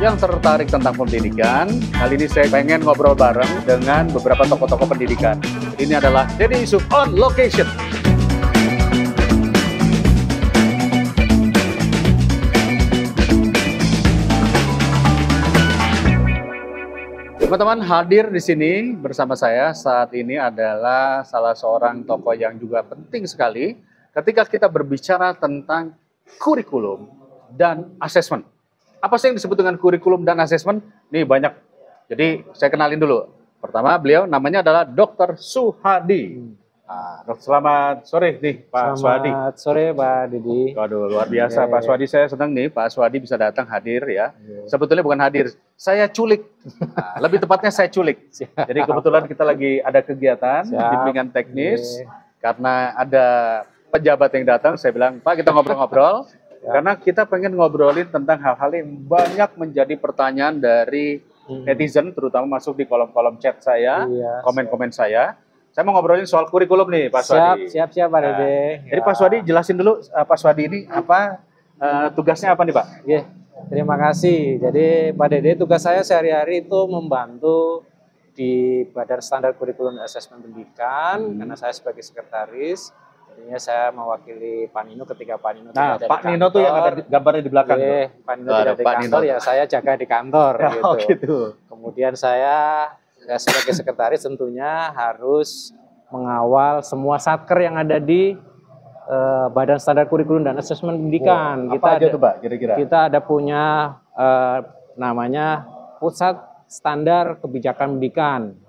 yang tertarik tentang pendidikan. Kali ini saya pengen ngobrol bareng dengan beberapa tokoh-tokoh pendidikan. Ini adalah Deddy Yusuf on location. Teman-teman, hadir di sini bersama saya saat ini adalah salah seorang tokoh yang juga penting sekali ketika kita berbicara tentang kurikulum dan asesmen. Apa sih yang disebut dengan kurikulum dan asesmen? Nih banyak. Jadi saya kenalin dulu. Pertama, beliau namanya adalah Dr. Suhadi. Selamat sore nih Pak Suhadi. Selamat sore Pak Didi. Waduh, luar biasa Pak Suhadi. Saya senang nih Pak Suhadi bisa datang hadir ya. Sebetulnya bukan hadir, saya culik. Lebih tepatnya saya culik. Jadi kebetulan kita lagi ada kegiatan bimbingan teknis. Karena ada pejabat yang datang, saya bilang, Pak kita ngobrol-ngobrol. Karena kita pengen ngobrolin tentang hal-hal yang banyak menjadi pertanyaan dari netizen, terutama masuk di kolom-kolom chat saya, komen-komen saya. Saya mau ngobrolin soal kurikulum nih, Pak Suhadi. Siap Pak Dede. Jadi Pak Suhadi jelasin dulu, Pak Suhadi ini apa tugasnya apa nih Pak? Terima kasih. Jadi Pak Dede, tugas saya sehari-hari itu membantu di Badan Standar Kurikulum dan Asesmen Pendidikan, karena saya sebagai sekretaris. Jadinya saya mewakili Pak Nino ketika Pak Nino tidak ada Pak di kantor. Nino tuh yang ada gambarnya di belakang. Pak Nino tidak di kantor, ya saya jaga di kantor. Gitu. Kemudian saya sebagai sekretaris tentunya harus mengawal semua satker yang ada di Badan Standar Kurikulum dan Asesmen Pendidikan. Apa aja tuh Pak kira-kira? Kita ada punya namanya Pusat Standar Kebijakan Pendidikan.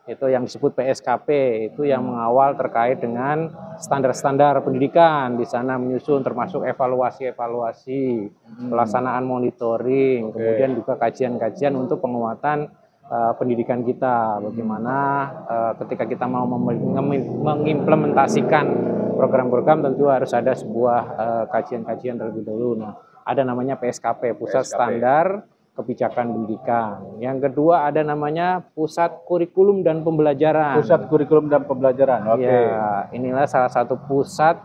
Itu yang disebut PSKP, itu yang mengawal terkait dengan standar-standar pendidikan. Di sana menyusun termasuk evaluasi-evaluasi, pelaksanaan monitoring, kemudian juga kajian-kajian untuk penguatan pendidikan kita. Bagaimana ketika kita mau mengimplementasikan program-program, tentu harus ada sebuah kajian-kajian terlebih dahulu. Nah, ada namanya PSKP, Pusat Standar Kebijakan Pendidikan. Yang kedua ada namanya Pusat Kurikulum dan Pembelajaran. Pusat Kurikulum dan Pembelajaran. Oke. Ya, inilah salah satu pusat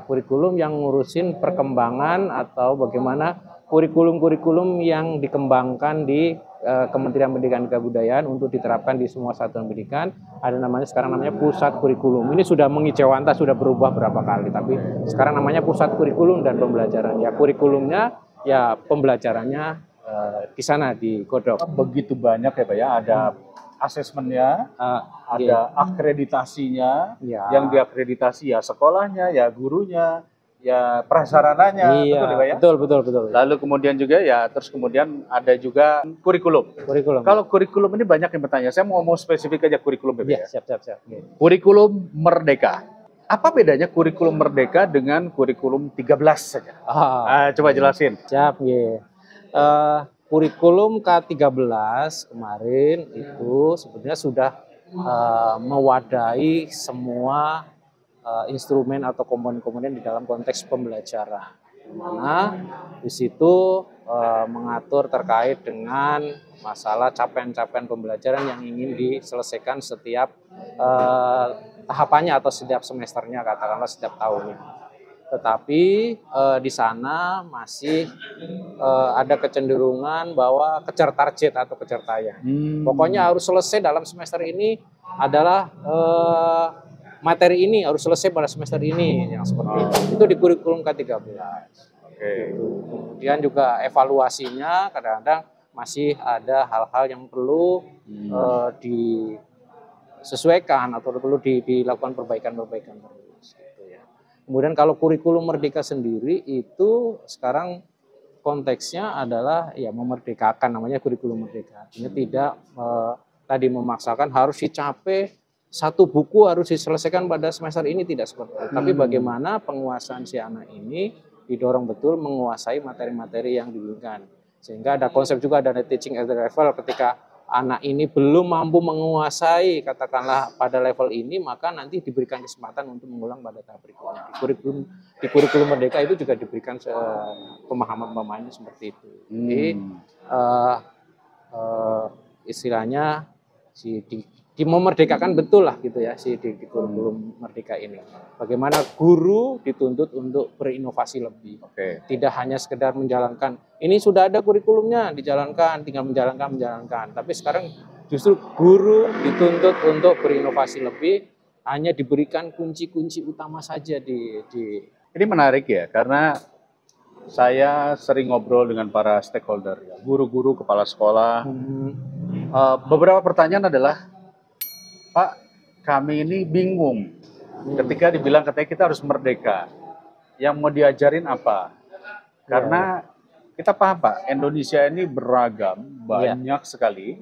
kurikulum yang ngurusin perkembangan atau bagaimana kurikulum-kurikulum yang dikembangkan di Kementerian Pendidikan dan Kebudayaan untuk diterapkan di semua satuan pendidikan. Ada namanya sekarang namanya Pusat Kurikulum. Ini sudah mengejawantah, sudah berubah berapa kali, tapi sekarang namanya Pusat Kurikulum dan Pembelajaran. Ya kurikulumnya, ya pembelajarannya di sana di Godok. Begitu banyak ya Pak ya, ada asesmennya, ada akreditasinya, yang diakreditasi ya sekolahnya, ya gurunya, ya prasarananya, betul ya Pak ya? Betul. Lalu kemudian juga ya, terus kemudian ada juga kurikulum. Kalau kurikulum ini banyak yang bertanya, saya mau spesifik aja kurikulum ya. Siap. Kurikulum Merdeka. Apa bedanya kurikulum Merdeka dengan kurikulum 13 saja? Coba jelasin. Siap, kurikulum K13 kemarin itu sebenarnya sudah mewadahi semua instrumen atau komponen-komponen di dalam konteks pembelajaran. Dimana di situ mengatur terkait dengan masalah capaian-capaian pembelajaran yang ingin diselesaikan setiap tahapannya atau setiap semesternya, katakanlah setiap tahunnya. Tetapi di sana masih ada kecenderungan bahwa kejar target atau kejar tayang. Pokoknya harus selesai dalam semester ini adalah materi ini harus selesai pada semester ini, yang seperti itu di kurikulum K13. Kemudian juga evaluasinya kadang-kadang masih ada hal-hal yang perlu disesuaikan atau perlu dilakukan perbaikan-perbaikan terus. Kemudian kalau kurikulum Merdeka sendiri itu sekarang konteksnya adalah ya memerdekakan, namanya kurikulum Merdeka. Artinya tidak tadi memaksakan harus dicapai satu buku harus diselesaikan pada semester ini, tidak seperti itu. Tapi bagaimana penguasaan si anak ini didorong betul menguasai materi-materi yang diberikan. Sehingga ada konsep juga, ada teaching at the level, ketika anak ini belum mampu menguasai katakanlah pada level ini, maka nanti diberikan kesempatan untuk mengulang pada tahap berikutnya. Di kurikulum Merdeka itu juga diberikan pemahaman-pemahamannya seperti itu. Jadi istilahnya dimemerdekakan betul lah gitu ya di kurikulum Merdeka ini. Bagaimana guru dituntut untuk berinovasi lebih. Tidak hanya sekedar menjalankan, ini sudah ada kurikulumnya, dijalankan, tinggal menjalankan. Tapi sekarang justru guru dituntut untuk berinovasi lebih, hanya diberikan kunci-kunci utama saja di. Ini menarik ya, karena saya sering ngobrol dengan para stakeholder, ya, guru-guru, kepala sekolah. Beberapa pertanyaan adalah, Pak, kami ini bingung ketika dibilang katanya kita harus merdeka. Yang mau diajarin apa? Karena kita paham, Pak, Indonesia ini beragam, banyak sekali.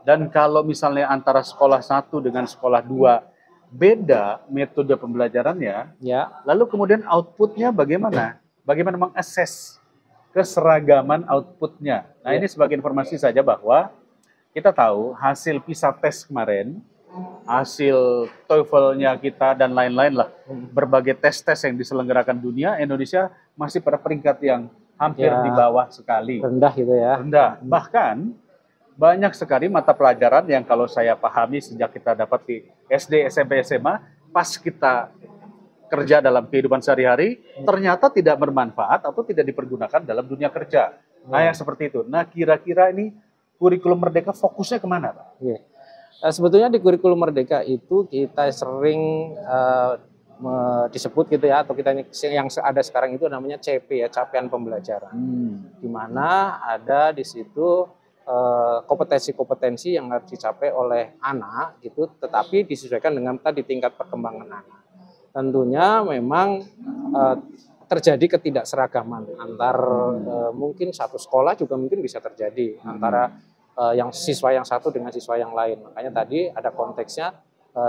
Dan kalau misalnya antara sekolah 1 dengan sekolah 2 beda metode pembelajarannya, lalu kemudian outputnya bagaimana? Bagaimana mengakses keseragaman outputnya? Nah, ini sebagai informasi saja bahwa kita tahu hasil PISA test kemarin, hasil TOEFL-nya kita dan lain-lain lah, berbagai tes-tes yang diselenggarakan dunia, Indonesia masih pada peringkat yang hampir di bawah sekali. Rendah gitu ya. Rendah. Bahkan banyak sekali mata pelajaran yang kalau saya pahami sejak kita dapat di SD, SMP, SMA, pas kita kerja dalam kehidupan sehari-hari, ternyata tidak bermanfaat atau tidak dipergunakan dalam dunia kerja. Nah, yang seperti itu. Nah, kira-kira ini kurikulum Merdeka fokusnya kemana, Pak? Sebetulnya di kurikulum Merdeka itu kita sering disebut gitu ya, atau kita yang ada sekarang itu namanya CP ya, capaian pembelajaran. Di mana ada di situ kompetensi-kompetensi yang harus dicapai oleh anak gitu, tetapi disesuaikan dengan tadi tingkat perkembangan anak. Tentunya memang terjadi ketidakseragaman antar mungkin satu sekolah juga mungkin bisa terjadi antara yang siswa yang satu dengan siswa yang lain. Makanya tadi ada konteksnya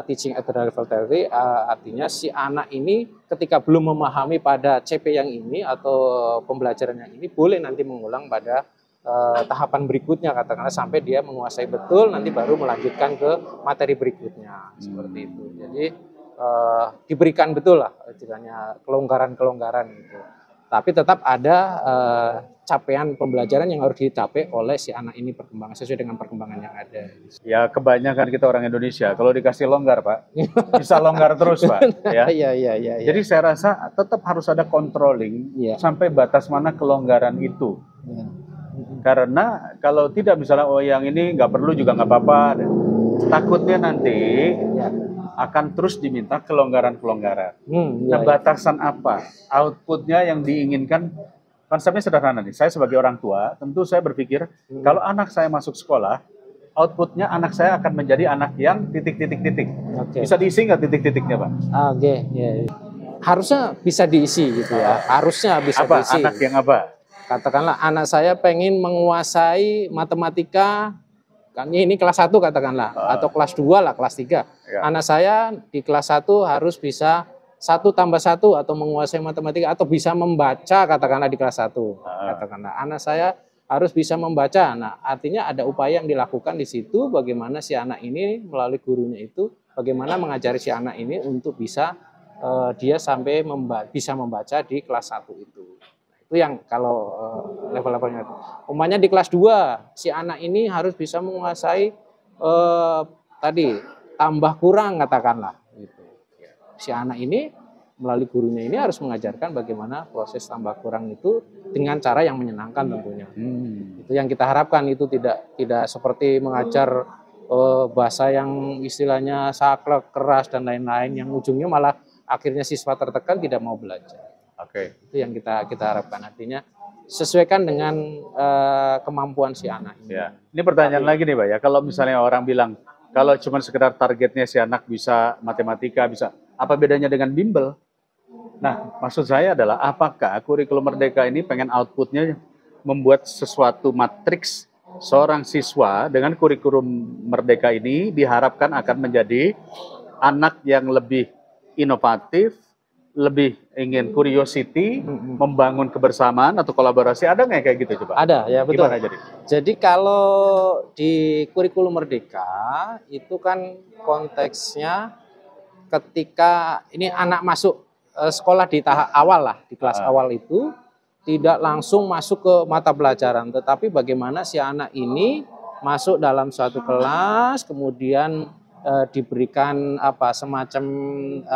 teaching at the level theory, artinya si anak ini ketika belum memahami pada CP yang ini atau pembelajaran yang ini, boleh nanti mengulang pada tahapan berikutnya, katakanlah sampai dia menguasai betul, nanti baru melanjutkan ke materi berikutnya, seperti itu. Jadi diberikan betul lah istilahnya kelonggaran-kelonggaran gitu. Tapi tetap ada capaian pembelajaran yang harus dicapai oleh si anak ini perkembangan sesuai dengan perkembangan yang ada. Ya, kebanyakan kita orang Indonesia kalau dikasih longgar, Pak, bisa longgar terus, Pak. Ya. Jadi saya rasa tetap harus ada controlling sampai batas mana kelonggaran itu. Karena kalau tidak, misalnya yang ini nggak perlu juga nggak apa-apa, takutnya nanti akan terus diminta kelonggaran-kelonggaran. Nah, batasan apa? Outputnya yang diinginkan, konsepnya sederhana nih. Saya sebagai orang tua, tentu saya berpikir, kalau anak saya masuk sekolah, outputnya anak saya akan menjadi anak yang titik-titik-titik. Bisa diisi nggak titik-titiknya, Pak? Harusnya bisa diisi gitu ya. Harusnya bisa diisi. Anak yang apa? Katakanlah anak saya pengen menguasai matematika, kan ini kelas 1 katakanlah, atau kelas 2 lah, kelas 3. Anak saya di kelas 1 harus bisa 1 tambah 1 atau menguasai matematika atau bisa membaca, katakanlah di kelas 1. Katakanlah anak saya harus bisa membaca. Nah, artinya ada upaya yang dilakukan di situ, bagaimana si anak ini melalui gurunya itu, bagaimana mengajari si anak ini untuk bisa dia sampai bisa membaca di kelas 1 itu. Itu yang kalau level-levelnya itu. Umpamanya di kelas 2, si anak ini harus bisa menguasai tadi tambah kurang, katakanlah gitu. Si anak ini melalui gurunya ini harus mengajarkan bagaimana proses tambah kurang itu dengan cara yang menyenangkan tentunya. Itu yang kita harapkan, itu tidak seperti mengajar bahasa yang istilahnya saklek, keras dan lain-lain, yang ujungnya malah akhirnya siswa tertekan tidak mau belajar. Itu yang kita harapkan, artinya sesuaikan dengan kemampuan si anak ini. Ini pertanyaan lagi nih, Pak ya. Kalau misalnya orang bilang kalau cuma sekedar targetnya si anak bisa matematika, bisa, apa bedanya dengan bimbel? Nah, maksud saya adalah apakah kurikulum Merdeka ini pengen outputnya membuat sesuatu matriks seorang siswa dengan kurikulum Merdeka ini diharapkan akan menjadi anak yang lebih inovatif, lebih ingin curiosity, membangun kebersamaan atau kolaborasi, ada nggak kayak gitu coba? Ada, ya betul. Gimana jadi? Jadi kalau di kurikulum Merdeka itu kan konteksnya ketika ini anak masuk sekolah di tahap awal lah, di kelas awal itu tidak langsung masuk ke mata pelajaran, tetapi bagaimana si anak ini masuk dalam suatu kelas, kemudian diberikan semacam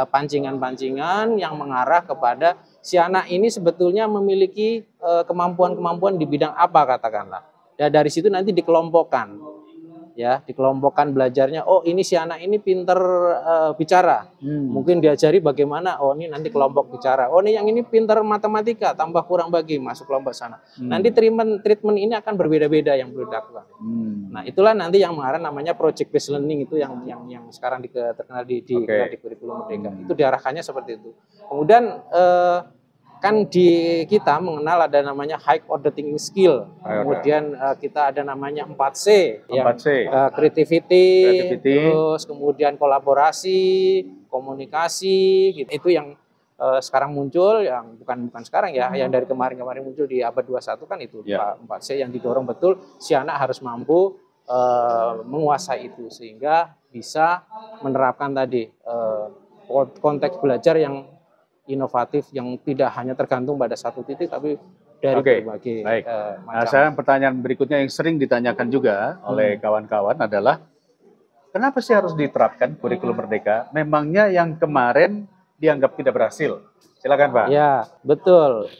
pancingan-pancingan yang mengarah kepada si anak ini sebetulnya memiliki kemampuan-kemampuan di bidang apa katakanlah. Dan dari situ nanti dikelompokkan, ya, dikelompokkan belajarnya. Oh, ini si anak ini pinter bicara, mungkin diajari bagaimana. Oh, ini nanti kelompok bicara. Oh, ini yang ini pinter matematika, tambah kurang bagi masuk kelompok sana. Nanti treatment ini akan berbeda-beda yang perlu dilakukan. Nah, itulah nanti yang mengarah namanya project based learning, itu yang sekarang terkenal di kurikulum Merdeka. Itu diarahkannya seperti itu. Kemudian kan di kita mengenal ada namanya high order thinking skill, kemudian kita ada namanya 4C, creativity, terus kemudian kolaborasi, komunikasi, gitu. Itu yang sekarang muncul, yang bukan sekarang ya, yang dari kemarin muncul di abad 21 kan itu 4C yang didorong betul si anak harus mampu menguasai itu sehingga bisa menerapkan tadi konteks belajar yang inovatif, yang tidak hanya tergantung pada satu titik tapi dari berbagai macam. Nah, pertanyaan berikutnya yang sering ditanyakan juga oleh kawan-kawan adalah kenapa sih harus diterapkan kurikulum Merdeka? Memangnya yang kemarin dianggap tidak berhasil? Silakan Pak. Ya, betul.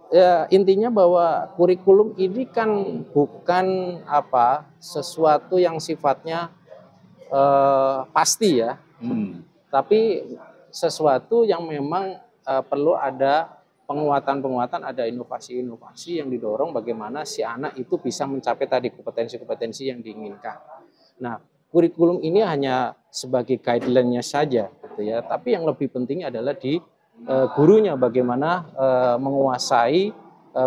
Ya, intinya bahwa kurikulum ini kan bukan sesuatu yang sifatnya pasti ya, tapi sesuatu yang memang perlu ada penguatan-penguatan, ada inovasi-inovasi yang didorong bagaimana si anak itu bisa mencapai tadi kompetensi-kompetensi yang diinginkan. Nah, kurikulum ini hanya sebagai guideline-nya saja, gitu ya. Tapi yang lebih penting adalah di gurunya bagaimana menguasai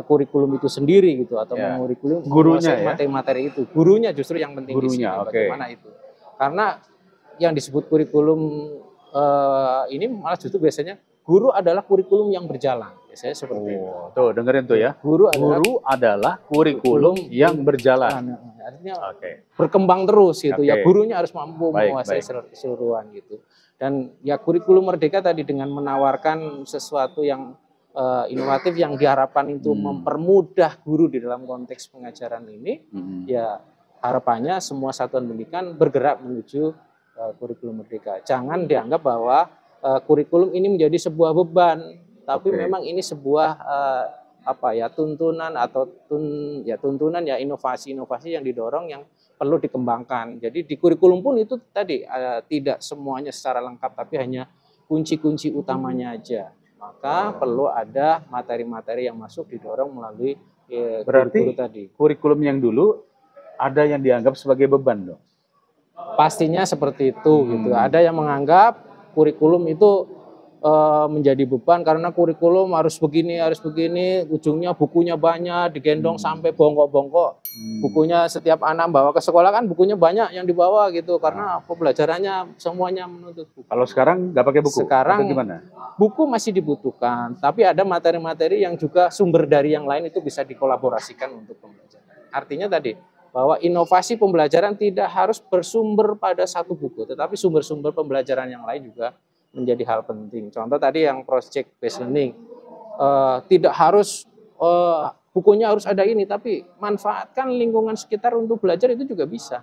kurikulum itu sendiri, gitu, atau menguasai materi-materi itu. Gurunya justru yang penting di sini, bagaimana itu. Karena yang disebut kurikulum ini malah justru biasanya guru adalah kurikulum yang berjalan. Biasanya seperti itu. Tuh, dengerin tuh ya. Guru adalah kurikulum yang berjalan. Artinya berkembang terus gitu ya. Gurunya harus mampu menguasai keseluruhan gitu. Dan ya kurikulum Merdeka tadi dengan menawarkan sesuatu yang inovatif yang diharapkan itu mempermudah guru di dalam konteks pengajaran ini, ya harapannya semua satuan pendidikan bergerak menuju kurikulum Merdeka. Jangan dianggap bahwa kurikulum ini menjadi sebuah beban, tapi memang ini sebuah tuntunan atau tuntunan ya, inovasi-inovasi yang didorong yang perlu dikembangkan. Jadi di kurikulum pun itu tadi tidak semuanya secara lengkap, tapi hanya kunci-kunci utamanya aja. Maka perlu ada materi-materi yang masuk didorong melalui kurikulum tadi. Kurikulum yang dulu ada yang dianggap sebagai beban dong. Pastinya seperti itu gitu. Ada yang menganggap kurikulum itu menjadi beban karena kurikulum harus begini, ujungnya bukunya banyak, digendong sampai bongkok-bongkok. Bukunya setiap anak bawa ke sekolah kan bukunya banyak yang dibawa gitu, karena pembelajarannya semuanya menuntut buku. Kalau sekarang nggak pakai buku? Sekarang gimana? Buku masih dibutuhkan, tapi ada materi-materi yang juga sumber dari yang lain itu bisa dikolaborasikan untuk pembelajaran. Artinya tadi, bahwa inovasi pembelajaran tidak harus bersumber pada satu buku, tetapi sumber-sumber pembelajaran yang lain juga menjadi hal penting. Contoh tadi yang project based learning, tidak harus bukunya harus ada ini, tapi manfaatkan lingkungan sekitar untuk belajar itu juga bisa.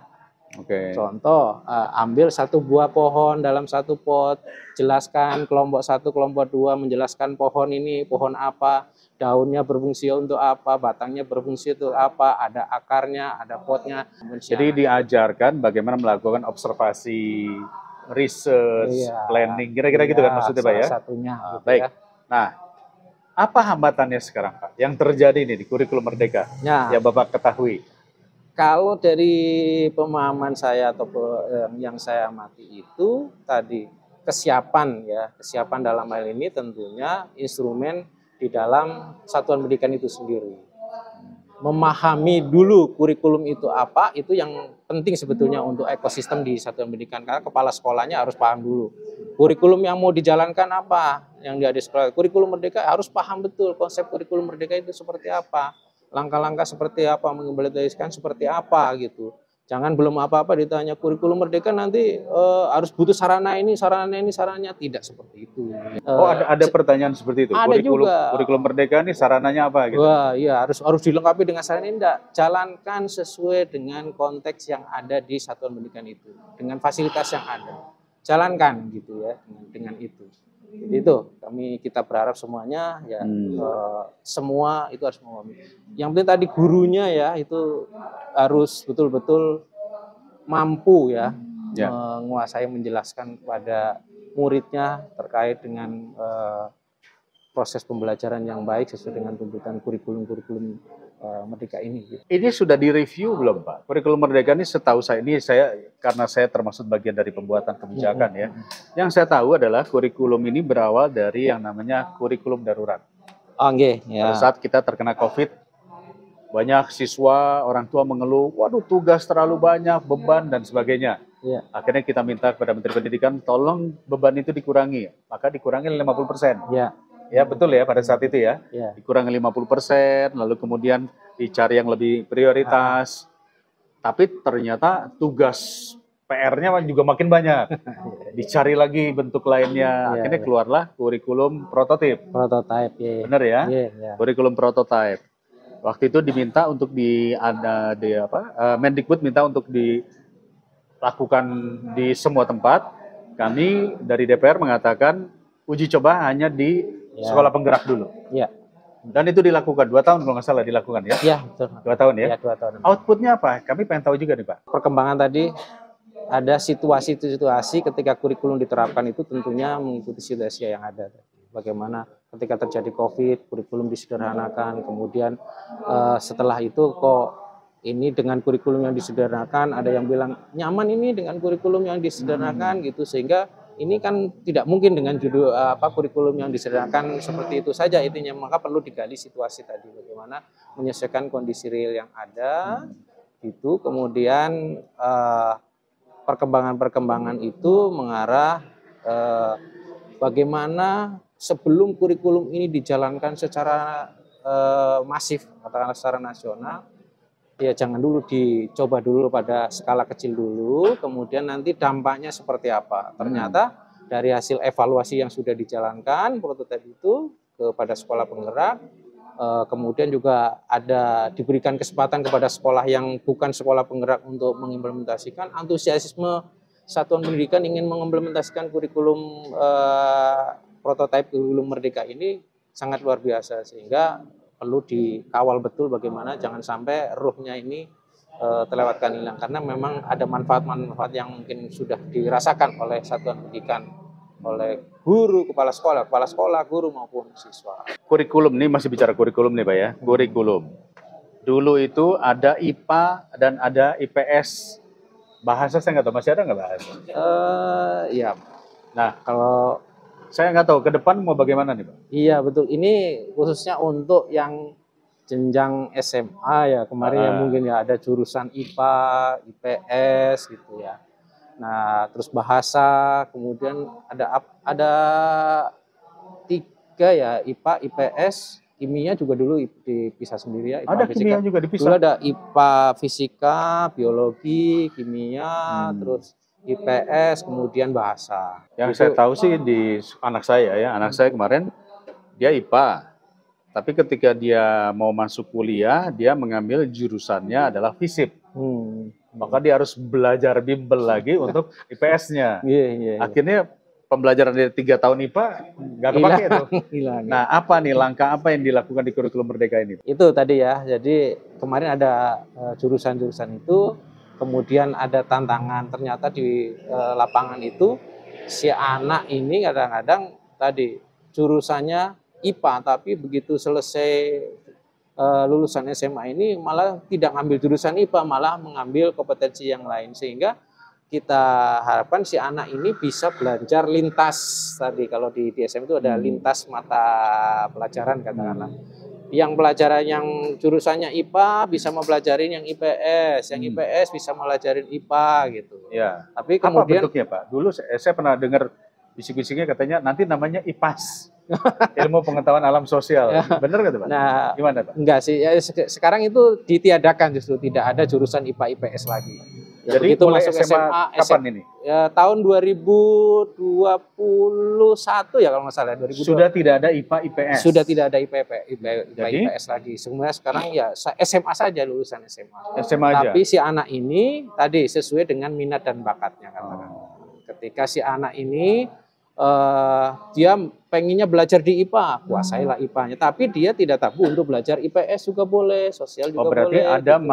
Contoh, ambil satu buah pohon dalam satu pot, jelaskan kelompok 1, kelompok 2, menjelaskan pohon ini, pohon apa, daunnya berfungsi untuk apa, batangnya berfungsi untuk apa, ada akarnya, ada potnya. Jadi diajarkan bagaimana melakukan observasi, research, planning, kira-kira gitu kan maksudnya Pak ya? Salah satunya. Baik. Ya. Nah, apa hambatannya sekarang Pak yang terjadi nih di kurikulum Merdeka yang Bapak ketahui? Kalau dari pemahaman saya atau yang saya amati itu tadi kesiapan dalam hal ini tentunya instrumen di dalam satuan pendidikan itu sendiri. Memahami dulu kurikulum itu apa, itu yang penting sebetulnya untuk ekosistem di satuan pendidikan, karena kepala sekolahnya harus paham dulu. Kurikulum yang mau dijalankan apa, yang di sekolah. Kurikulum Merdeka harus paham betul konsep kurikulum Merdeka itu seperti apa. Langkah-langkah seperti apa, mengimplementasikan seperti apa gitu. Jangan belum apa-apa ditanya kurikulum merdeka nanti harus butuh sarana ini, sarananya tidak seperti itu. Oh, ada pertanyaan seperti itu. Ada juga. Kurikulum merdeka ini sarananya apa gitu? Wah, iya harus dilengkapi dengan sarana ini enggak. Jalankan sesuai dengan konteks yang ada di satuan pendidikan itu, dengan fasilitas yang ada. Jalankan gitu ya dengan itu. Jadi itu kita berharap semuanya ya semua itu harus memahami. Yang penting tadi gurunya ya itu harus betul-betul mampu ya menguasai menjelaskan kepada muridnya terkait dengan proses pembelajaran yang baik sesuai dengan tuntutan kurikulum merdeka ini. Ini sudah direview belum, Pak? Kurikulum merdeka ini setahu saya karena saya termasuk bagian dari pembuatan kebijakan ya. Yang saya tahu adalah kurikulum ini berawal dari yang namanya kurikulum darurat. Okay, ya. Pada saat kita terkena COVID, banyak siswa, orang tua mengeluh, waduh tugas terlalu banyak, beban dan sebagainya. Ya. Akhirnya kita minta kepada Menteri Pendidikan, tolong beban itu dikurangi. Maka dikurangi 50%. Ya. Ya betul ya pada saat itu ya. Ya. Dikurangi 50%, lalu kemudian dicari yang lebih prioritas. Tapi ternyata tugas PR-nya juga makin banyak. Dicari lagi bentuk lainnya. Akhirnya keluarlah kurikulum prototip. Prototype, ya. Benar ya? Ya. Kurikulum prototype. Waktu itu diminta untuk Mendikbud minta untuk dilakukan di semua tempat. Kami dari DPR mengatakan uji coba hanya di sekolah penggerak dulu. Ya. Dan itu dilakukan 2 tahun kalau nggak salah dilakukan ya. Iya, betul. 2 tahun ya. Ya, 2 tahun. Outputnya apa? Kami pengen tahu juga nih Pak. Perkembangan tadi ada situasi-situasi ketika kurikulum diterapkan itu tentunya mengikuti situasi yang ada. Bagaimana ketika terjadi COVID, kurikulum disederhanakan, kemudian setelah itu kok ini dengan kurikulum yang disederhanakan, ada yang bilang nyaman ini dengan kurikulum yang disederhanakan gitu, sehingga ini kan tidak mungkin dengan kurikulum yang disederhanakan seperti itu saja intinya, maka perlu digali situasi tadi bagaimana menyesuaikan kondisi real yang ada itu, kemudian perkembangan itu mengarah bagaimana sebelum kurikulum ini dijalankan secara masif, katakanlah secara nasional, ya jangan dulu dicoba dulu pada skala kecil dulu, kemudian nanti dampaknya seperti apa. Ternyata dari hasil evaluasi yang sudah dijalankan, prototipe itu kepada sekolah penggerak, kemudian juga diberikan kesempatan kepada sekolah yang bukan sekolah penggerak untuk mengimplementasikan. Antusiasme satuan pendidikan ingin mengimplementasikan kurikulum prototipe kurikulum merdeka ini sangat luar biasa, sehingga perlu dikawal betul bagaimana jangan sampai ruhnya ini terlewatkan hilang, karena memang ada manfaat-manfaat yang mungkin sudah dirasakan oleh satuan pendidikan, oleh guru, kepala sekolah, guru maupun siswa. Kurikulum ini masih bicara kurikulum nih Pak ya. Kurikulum. Dulu itu ada IPA dan ada IPS. Bahasa saya nggak tahu, masih ada nggak bahasa? Ya. Nah, kalau saya nggak tahu ke depan mau bagaimana nih Pak? Iya betul, ini khususnya untuk yang jenjang SMA ya, kemarin ya mungkin ya ada jurusan IPA, IPS gitu ya. Nah terus bahasa, kemudian ada 3 ya, IPA, IPS, kimia juga dulu dipisah sendiri ya. IPA, ada fisika. Kimia juga dipisah? Dulu ada IPA, fisika, biologi, kimia, terus IPS, kemudian bahasa. Yang saya tahu sih di anak saya kemarin dia IPA, tapi ketika dia mau masuk kuliah dia mengambil jurusannya adalah FISIP. Maka dia harus belajar bimbel lagi untuk IPS-nya. Akhirnya pembelajaran dari 3 tahun IPA nggak kepake itu. Nah, apa nih langkah apa yang dilakukan di kurikulum merdeka ini? Itu tadi ya. Jadi kemarin ada jurusan-jurusan itu. Kemudian ada tantangan, ternyata di lapangan itu si anak ini kadang-kadang tadi jurusannya IPA, tapi begitu selesai lulusan SMA ini malah tidak ngambil jurusan IPA, malah mengambil kompetensi yang lain, sehingga kita harapkan si anak ini bisa belajar lintas tadi. Kalau di DSM itu ada lintas mata pelajaran katakanlah. Yang pelajaran yang jurusannya IPA bisa mempelajari yang IPS, yang IPS bisa mempelajari IPA gitu. Ya. Tapi kemudian apa bentuknya Pak? Dulu saya pernah dengar bisik-bisiknya katanya nanti namanya IPAS, ilmu pengetahuan alam sosial. Benar nggak tuh Pak? Nah, gimana Pak? Enggak sih. Ya, sekarang itu ditiadakan, justru tidak ada jurusan IPA IPS lagi. Ya, jadi begitu mulai masuk SMA, kapan ini? Ya, tahun 2021 ya kalau nggak salah. 2020. Sudah tidak ada IPA IPS. Sudah tidak ada Jadi, IPS lagi. Sebenarnya sekarang ya SMA saja, lulusan SMA. SMA aja. Tapi si anak ini tadi sesuai dengan minat dan bakatnya katakan. Ketika si anak ini dia pengennya belajar di IPA, kuasailah IPA-nya. Tapi dia tidak tabu untuk belajar IPS juga boleh, sosial juga berarti boleh. ada gitu.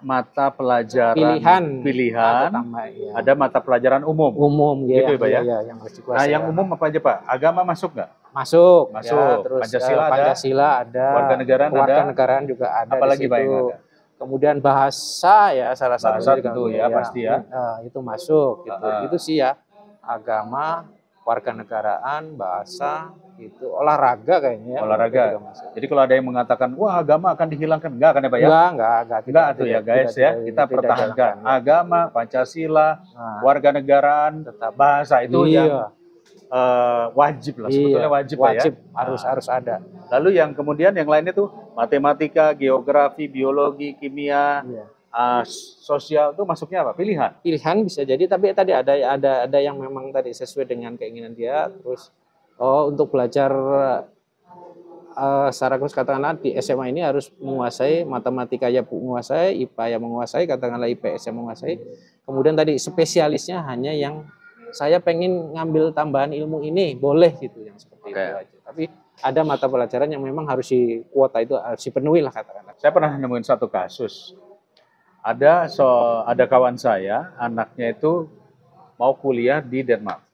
mata pelajaran pilihan tambah, ya. Ada mata pelajaran umum Ya, gitu ya Pak ya? Ya, yang harus dikuasai. Nah yang umum apa aja Pak? Agama masuk nggak? Masuk. Ya, terus Pancasila ada, warganegaraan juga ada. Apalagi Pak yang ada? Kemudian bahasa ya salah satu tentu ya pasti ya. Itu masuk gitu. Itu sih ya, agama, warganegaraan, bahasa, itu olahraga kayaknya. Olahraga. Jadi kalau ada yang mengatakan wah agama akan dihilangkan, enggak kan ya Pak ya? Enggak tuh ya guys ya. Kita pertahankan agama, Pancasila, warganegaraan, bahasa itu yang wajib lah, sebetulnya wajib Pak ya. Harus ada. Lalu yang kemudian yang lainnya tuh matematika, geografi, biologi, kimia, sosial itu masuknya apa? Pilihan bisa jadi, tapi tadi ada yang memang tadi sesuai dengan keinginan dia. Terus untuk belajar secara khusus katakanlah di SMA ini harus menguasai matematika ya menguasai, IPA ya menguasai, katakanlah IPS yang menguasai. Kemudian tadi spesialisnya hanya yang saya pengen ngambil tambahan ilmu ini, boleh gitu, yang seperti itu aja. Tapi ada mata pelajaran yang memang harus kuota itu harus dipenuhi lah katakanlah. Saya pernah nemuin satu kasus. Ada kawan saya, anaknya itu mau kuliah di Denmark.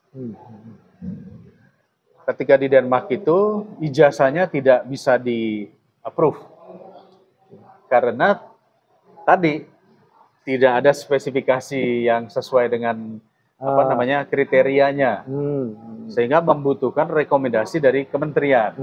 Ketika di Denmark itu, ijazahnya tidak bisa di-approve. Karena tadi tidak ada spesifikasi yang sesuai dengan kriterianya. Sehingga membutuhkan rekomendasi dari kementerian.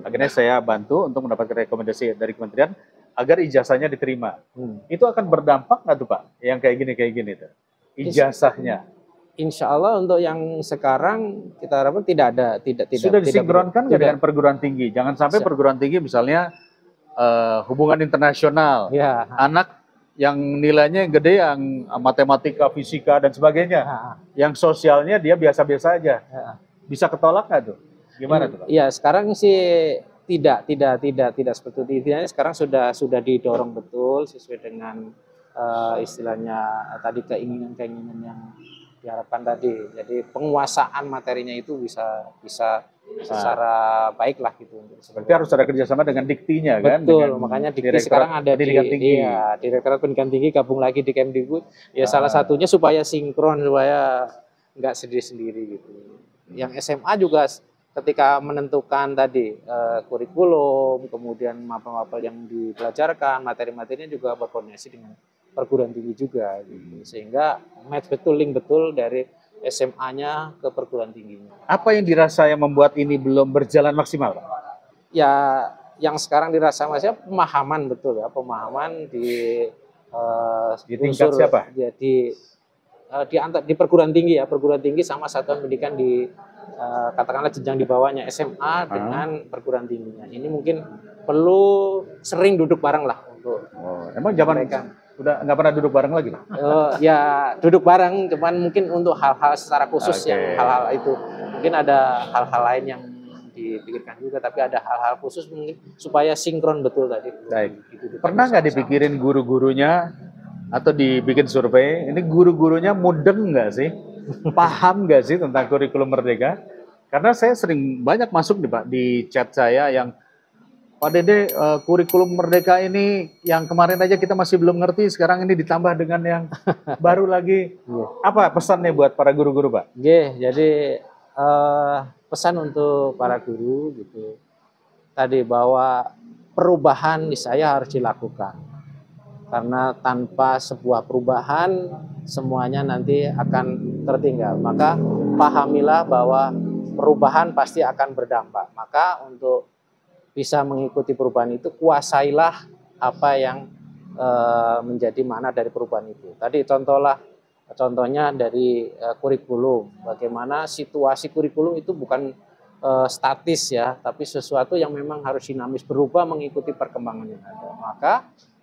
Akhirnya saya bantu untuk mendapatkan rekomendasi dari kementerian agar ijazahnya diterima. Itu akan berdampak nggak tuh Pak? Yang kayak gini tuh. Ijazahnya. Insya Allah untuk yang sekarang kita harapkan tidak ada. Sudah disinkronkan dengan perguruan tinggi. Jangan sampai perguruan tinggi misalnya hubungan internasional. Ya. Anak yang nilainya gede, yang matematika, fisika, dan sebagainya. Yang sosialnya dia biasa-biasa aja. Bisa ketolak nggak tuh? Gimana tuh Pak? Ya sekarang sih tidak seperti itu. Sekarang sudah didorong betul sesuai dengan istilahnya tadi keinginan yang diharapkan tadi. Jadi penguasaan materinya itu bisa secara baik lah gitu. Berarti harus ada kerjasama dengan diktinya kan? Betul, makanya dikti sekarang ada di Direktorat Pendidikan Tinggi gabung lagi di Kemdikbud. Ya salah satunya supaya sinkron, supaya nggak sendiri-sendiri gitu. Yang SMA juga ketika menentukan tadi kurikulum, kemudian mapel-mapel yang dipelajarkan, materi-materinya juga berkoordinasi dengan perguruan tinggi juga, gitu. Sehingga match betul, link betul dari SMA-nya ke perguruan tingginya. Apa yang dirasa yang membuat ini belum berjalan maksimal, Pak? Ya, yang sekarang dirasa maksudnya pemahaman betul ya, pemahaman di tingkat siapa? Ya, di perguruan tinggi ya, perguruan tinggi sama satuan pendidikan di katakanlah jenjang di bawahnya SMA dengan perguruan tingginya. Ini mungkin perlu sering duduk bareng lah untuk. Emang zaman udah nggak pernah duduk bareng lagi? Ya duduk bareng, cuman mungkin untuk hal-hal secara khusus yang hal-hal itu mungkin ada hal-hal lain yang dipikirkan juga, tapi ada hal-hal khusus mungkin supaya sinkron betul tadi. Baik. Pernah nggak dipikirin guru-gurunya atau dibikin survei? Ini guru-gurunya mudeng nggak sih? Paham nggak sih tentang kurikulum merdeka? Karena saya sering banyak masuk nih Pak di chat saya yang Pak Dede, kurikulum merdeka ini yang kemarin aja kita masih belum ngerti, sekarang ini ditambah dengan yang baru lagi. Apa pesannya buat para guru-guru Pak? Jadi pesan untuk para guru gitu. Tadi bahwa perubahan saya harus dilakukan. Karena tanpa sebuah perubahan semuanya nanti akan tertinggal. Maka pahamilah bahwa perubahan pasti akan berdampak. Maka untuk bisa mengikuti perubahan itu, kuasailah apa yang menjadi makna dari perubahan itu. Tadi contohnya dari kurikulum. Bagaimana situasi kurikulum itu bukan statis ya, tapi sesuatu yang memang harus dinamis, berubah mengikuti perkembangan yang ada. Maka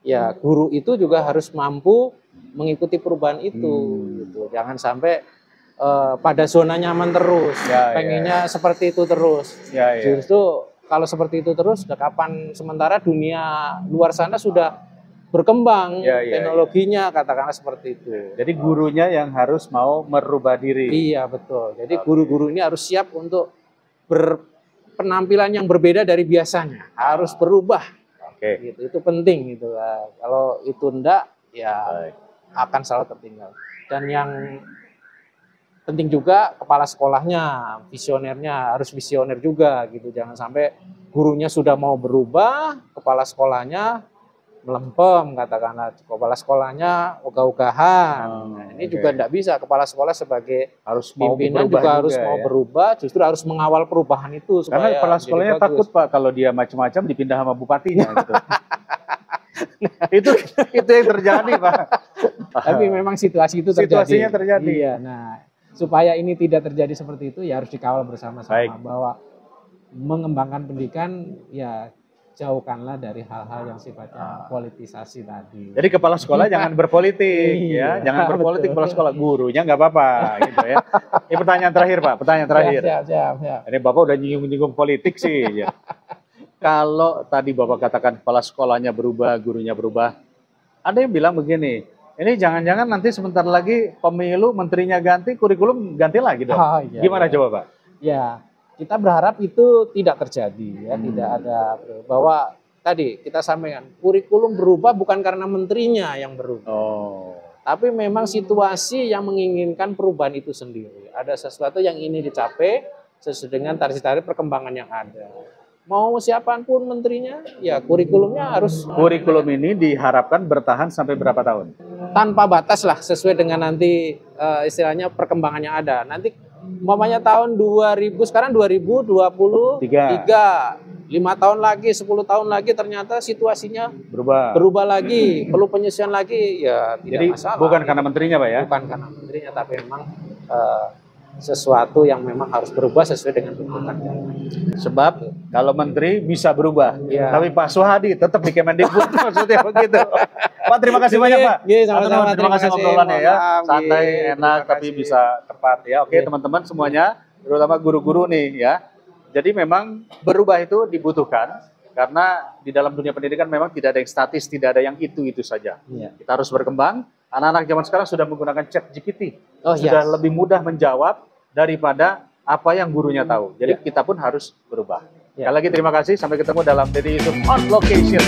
ya guru itu juga harus mampu mengikuti perubahan itu gitu. Jangan sampai pada zona nyaman terus, pengennya seperti itu terus. Justru kalau seperti itu terus, kapan sementara dunia luar sana sudah berkembang teknologinya, katakanlah seperti itu. Jadi gurunya yang harus mau merubah diri. Iya betul. Jadi guru-guru ini harus siap untuk berpenampilan yang berbeda dari biasanya, harus berubah. Gitu. Itu penting gitu. Kalau itu enggak, ya akan selalu tertinggal. Dan yang penting juga kepala sekolahnya, visionernya harus visioner juga gitu. Jangan sampai gurunya sudah mau berubah, kepala sekolahnya melempem, katakanlah kepala sekolahnya ogah-ogahan. Ini juga tidak bisa. Kepala sekolah sebagai pimpinan juga harus mau berubah, justru harus mengawal perubahan itu. Karena kepala sekolahnya takut Pak kalau dia macam-macam dipindah sama bupatinya. Gitu. itu yang terjadi Pak. Tapi memang situasi itu terjadi. Situasinya terjadi. Iya. Nah, supaya ini tidak terjadi seperti itu, ya harus dikawal bersama-sama bahwa mengembangkan pendidikan ya jauhkanlah dari hal-hal yang sifatnya politisasi tadi. Jadi kepala sekolah jangan berpolitik, ya, jangan berpolitik kepala sekolah, gurunya nggak apa-apa, gitu ya. Ini pertanyaan terakhir Pak, pertanyaan terakhir. Siap. Ini Bapak udah nyinggung-nyinggung politik sih. Ya. Kalau tadi Bapak katakan kepala sekolahnya berubah, gurunya berubah, ada yang bilang begini, ini jangan-jangan nanti sebentar lagi pemilu, menterinya ganti, kurikulum ganti lagi dong. Gimana coba Pak? Ya. Kita berharap itu tidak terjadi, ya, tidak ada bahwa tadi kita sampaikan kurikulum berubah bukan karena menterinya yang berubah, tapi memang situasi yang menginginkan perubahan itu sendiri. Ada sesuatu yang ini dicapai sesuai dengan target perkembangan yang ada. Mau siapapun menterinya, ya kurikulumnya harus. Kurikulum ini diharapkan bertahan sampai berapa tahun? Tanpa batas lah, sesuai dengan nanti istilahnya perkembangan yang ada. Nanti umpamanya tahun 2000, sekarang 2023, 5 tahun lagi, 10 tahun lagi ternyata situasinya berubah lagi, perlu penyesuaian lagi, ya tidak jadi masalah. Bukan karena menterinya Pak ya? Bukan karena menterinya, tapi memang sesuatu yang memang harus berubah sesuai dengan tuntutan. Sebab kalau menteri bisa berubah, tapi Pak Suhadi tetap di Kemendikbud, maksudnya begitu. Pak, terima kasih banyak Pak. Sama-sama. Terima kasih ngobrolannya ya. Santai, enak, tapi bisa tepat ya. Oke teman-teman semuanya, terutama guru-guru nih ya. Jadi memang berubah itu dibutuhkan, karena di dalam dunia pendidikan memang tidak ada yang statis, tidak ada yang itu saja. Kita harus berkembang. Anak-anak zaman sekarang sudah menggunakan ChatGPT, sudah lebih mudah menjawab daripada apa yang gurunya tahu. Jadi kita pun harus berubah. Sekali lagi terima kasih, sampai ketemu dalam Deddy Yusuf on Location.